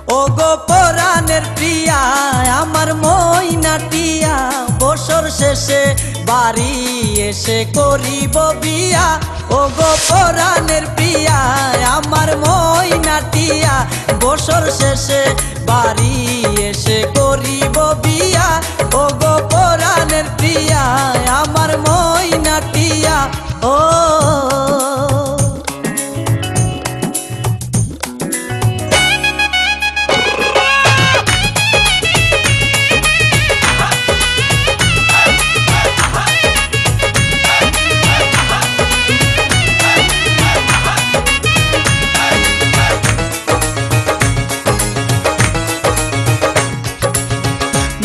ও গো পরাণের প্রিয়া আমার ময়নাটিয়া, বছর শেষে বাড়ি এসে করিব বিয়া। ও গো পরাণের প্রিয়া আমার ময়নাটিয়া, বছর শেষে বাড়ি এসে করিব বিয়া। ও গো পরাণের প্রিয়া আমার ময়নাটিয়া। ও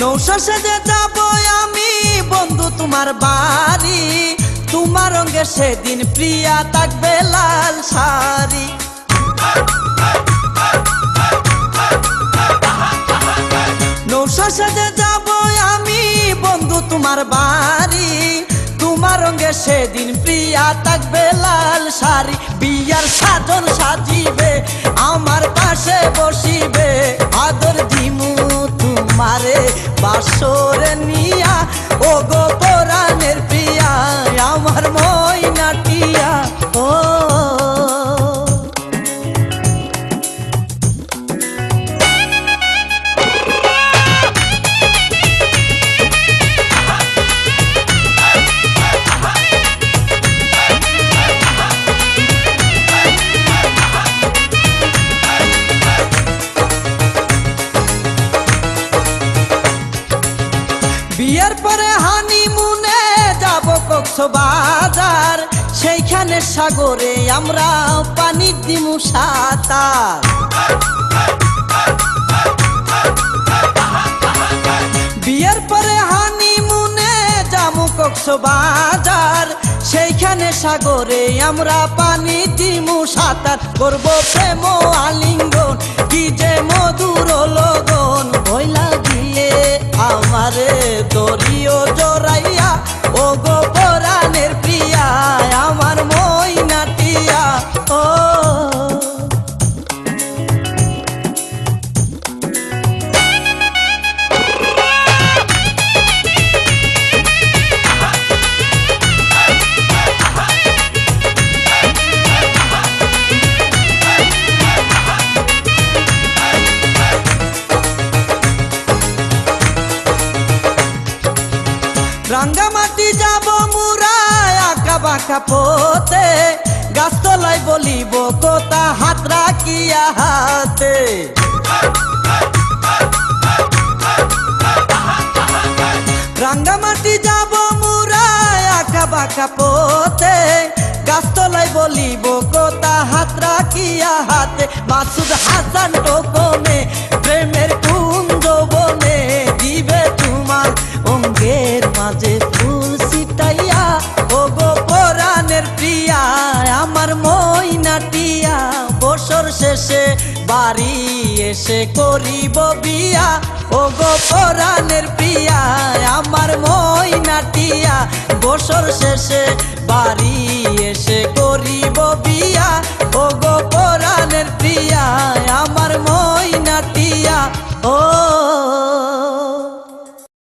নৌশা সেজে যাব আমি বন্ধু তোমার বাড়ি, তোমার রঙে সেদিন প্রিয়া থাকবে লাল শাড়ি। নৌশা সেজে যাব আমি বন্ধু তোমার বাড়ি, তোমার রঙে সেদিন প্রিয়া থাকবে লাল শাড়ি। বিয়ার সাজন সাজিবে আমার পাশে বসিবে, আদর দিমু তোমারে বাসরে নিয়া। ও গো পরাণের প্রিয়া আমার ময়নাটিয়া। ও বিয়ের পরে হানিমুনে যাব কক্সবাজার, সেইখানে সাগরে আমরা পানি দিমু সাঁতার। বিয়ের পরে হানিমুনে যাব কক্সবাজার, সেইখানে সাগরে আমরা পানি দিমু সাঁতার। করব প্রেম আলিঙ্গন কি যে মধুর লগন, ভইলা গিয়ে আমারে দরিও জড়াইয়া। ও গো পরাণের প্রিয়া আমার ময়নাটিয়া। ও রাঙ্গামাটি যাব মুরায় আঁকা বাঁকা পথে, গাছতলায় বলিব কথা হাত রাখিয়া হাতে। রাঙ্গামাটি যাব মুরায় আঁকা বাঁকা পথে, গাছতলায় বলিব কথা হাত রাখিয়া হাতে। মাসুদ হাসান টোকনে প্রেমের কুঞ্জ বনে, দিবে তোমার অঙ্গের মাঝে ফুল ছিটাইয়া। ও গো পরাণের প্রিয়া আমার ময়নাটিয়া, বছর শেষে বাড়ি এসে করিব বিয়া। ও গো পরাণের প্রিয়া আমার ময়নাটিয়া, বছর শেষে বাড়ি এসে করিব বিয়া। ও